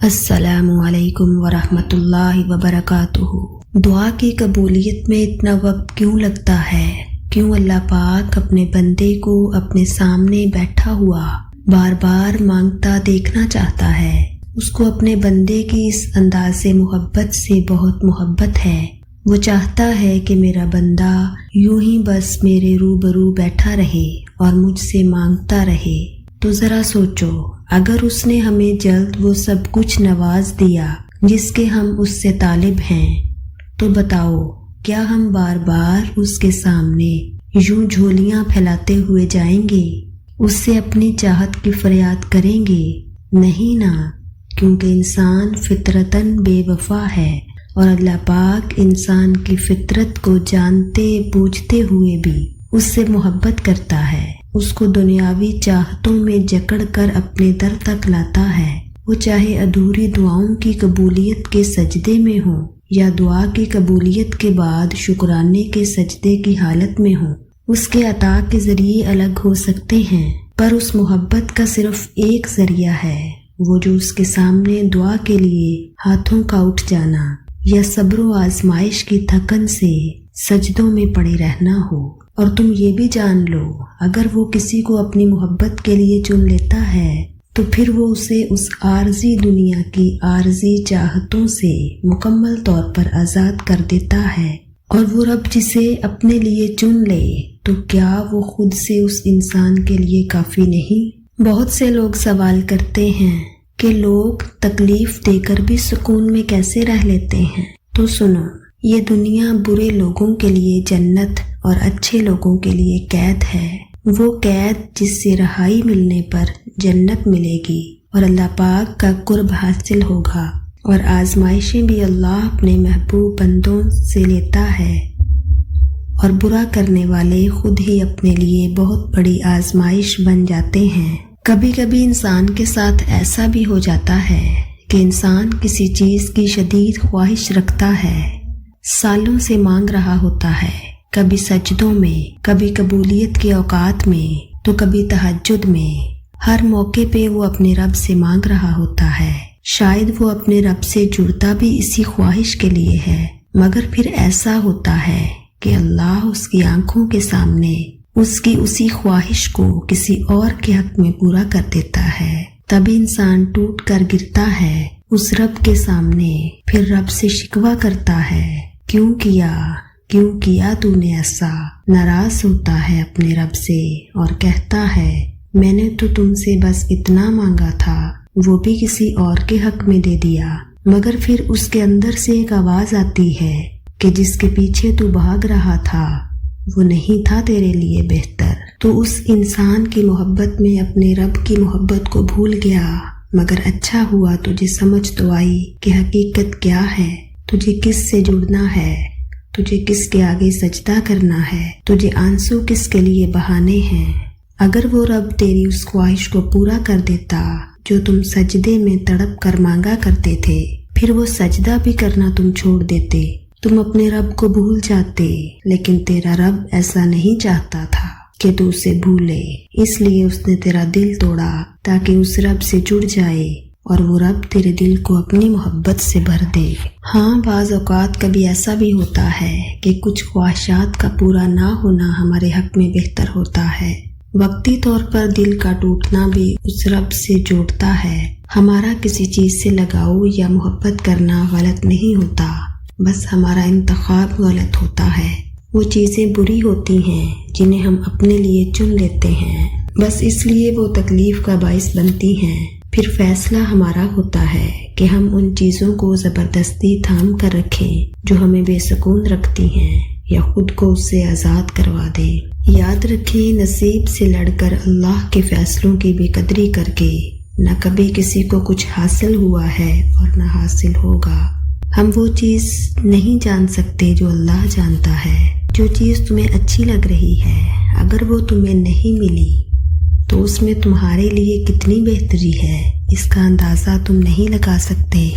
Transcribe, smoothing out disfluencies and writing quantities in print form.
السلام علیکم ورحمۃ اللہ وبرکاتہ۔ دعا کی قبولیت میں اتنا وقت کیوں لگتا ہے؟ کیوں اللہ پاک اپنے بندے کو اپنے سامنے بیٹھا ہوا بار بار مانگتا دیکھنا چاہتا ہے؟ اس کو اپنے بندے کی اس انداز محبت سے بہت محبت ہے۔ وہ چاہتا ہے کہ میرا بندہ یوں ہی بس میرے روبرو بیٹھا رہے اور مجھ سے مانگتا رہے۔ تو ذرا سوچو، اگر اس نے ہمیں جلد وہ سب کچھ نواز دیا جس کے ہم اس سے طالب ہیں، تو بتاؤ کیا ہم بار بار اس کے سامنے یوں جھولیاں پھیلاتے ہوئے جائیں گے؟ اس سے اپنی چاہت کی فریاد کریں گے؟ نہیں نا، کیونکہ انسان فطرتاً بے وفا ہے، اور اللہ پاک انسان کی فطرت کو جانتے بوجھتے ہوئے بھی اس سے محبت کرتا ہے، اس کو دنیاوی چاہتوں میں جکڑ کر اپنے در تک لاتا ہے۔ وہ چاہے ادھوری دعاؤں کی قبولیت کے سجدے میں ہو یا دعا کی قبولیت کے بعد شکرانے کے سجدے کی حالت میں ہو، اس کے عطا کے ذریعے الگ ہو سکتے ہیں، پر اس محبت کا صرف ایک ذریعہ ہے، وہ جو اس کے سامنے دعا کے لیے ہاتھوں کا اٹھ جانا یا صبر و آزمائش کی تھکن سے سجدوں میں پڑے رہنا ہو۔ اور تم یہ بھی جان لو، اگر وہ کسی کو اپنی محبت کے لیے چن لیتا ہے تو پھر وہ اسے اس عارضی دنیا کی عارضی چاہتوں سے مکمل طور پر آزاد کر دیتا ہے۔ اور وہ رب جسے اپنے لیے چن لے تو کیا وہ خود سے اس انسان کے لیے کافی نہیں؟ بہت سے لوگ سوال کرتے ہیں کہ لوگ تکلیف دے کر بھی سکون میں کیسے رہ لیتے ہیں؟ تو سنو، یہ دنیا برے لوگوں کے لیے جنت اور اچھے لوگوں کے لیے قید ہے۔ وہ قید جس سے رہائی ملنے پر جنت ملے گی اور اللہ پاک کا قرب حاصل ہوگا، اور آزمائشیں بھی اللہ اپنے محبوب بندوں سے لیتا ہے، اور برا کرنے والے خود ہی اپنے لیے بہت بڑی آزمائش بن جاتے ہیں۔ کبھی کبھی انسان کے ساتھ ایسا بھی ہو جاتا ہے کہ انسان کسی چیز کی شدید خواہش رکھتا ہے، سالوں سے مانگ رہا ہوتا ہے، کبھی سجدوں میں، کبھی قبولیت کے اوقات میں، تو کبھی تہجد میں۔ ہر موقع پہ وہ اپنے رب سے مانگ رہا ہوتا ہے۔ شاید وہ اپنے رب سے جڑتا بھی اسی خواہش کے لیے ہے، مگر پھر ایسا ہوتا ہے کہ اللہ اس کی آنکھوں کے سامنے اس کی اسی خواہش کو کسی اور کے حق میں پورا کر دیتا ہے۔ تبھی انسان ٹوٹ کر گرتا ہے اس رب کے سامنے، پھر رب سے شکوہ کرتا ہے، کیوں کیا تو نے ایسا؟ ناراض ہوتا ہے اپنے رب سے اور کہتا ہے، میں نے تو تم سے بس اتنا مانگا تھا، وہ بھی کسی اور کے حق میں دے دیا۔ مگر پھر اس کے اندر سے ایک آواز آتی ہے کہ جس کے پیچھے تو بھاگ رہا تھا وہ نہیں تھا تیرے لیے بہتر۔ تو اس انسان کی محبت میں اپنے رب کی محبت کو بھول گیا۔ مگر اچھا ہوا تجھے سمجھ تو آئی کہ حقیقت کیا ہے، تجھے کس سے جڑنا ہے، تجھے کس کے آگے سجدہ کرنا ہے، تجھے آنسو کس کے لیے بہانے ہیں۔ اگر وہ رب تیری اس خواہش کو پورا کر دیتا جو تم سجدے میں تڑپ کر مانگا کرتے تھے، پھر وہ سجدہ بھی کرنا تم چھوڑ دیتے، تم اپنے رب کو بھول جاتے۔ لیکن تیرا رب ایسا نہیں چاہتا تھا کہ تو اسے بھولے، اس لیے اس نے تیرا دل توڑا تاکہ اس رب سے جڑ جائے، اور وہ رب تیرے دل کو اپنی محبت سے بھر دے۔ ہاں، بعض اوقات کبھی ایسا بھی ہوتا ہے کہ کچھ خواہشات کا پورا نہ ہونا ہمارے حق میں بہتر ہوتا ہے۔ وقتی طور پر دل کا ٹوٹنا بھی اس رب سے جوڑتا ہے۔ ہمارا کسی چیز سے لگاؤ یا محبت کرنا غلط نہیں ہوتا، بس ہمارا انتخاب غلط ہوتا ہے۔ وہ چیزیں بری ہوتی ہیں جنہیں ہم اپنے لیے چن لیتے ہیں، بس اس لیے وہ تکلیف کا باعث بنتی ہیں۔ پھر فیصلہ ہمارا ہوتا ہے کہ ہم ان چیزوں کو زبردستی تھام کر رکھیں جو ہمیں بے سکون رکھتی ہیں، یا خود کو اس سے آزاد کروا دیں۔ یاد رکھیں، نصیب سے لڑ کر اللہ کے فیصلوں کی بے قدری کر کے نہ کبھی کسی کو کچھ حاصل ہوا ہے اور نہ حاصل ہوگا۔ ہم وہ چیز نہیں جان سکتے جو اللہ جانتا ہے۔ جو چیز تمہیں اچھی لگ رہی ہے، اگر وہ تمہیں نہیں ملی تو اس میں تمہارے لیے کتنی بہتری ہے، اس کا اندازہ تم نہیں لگا سکتے۔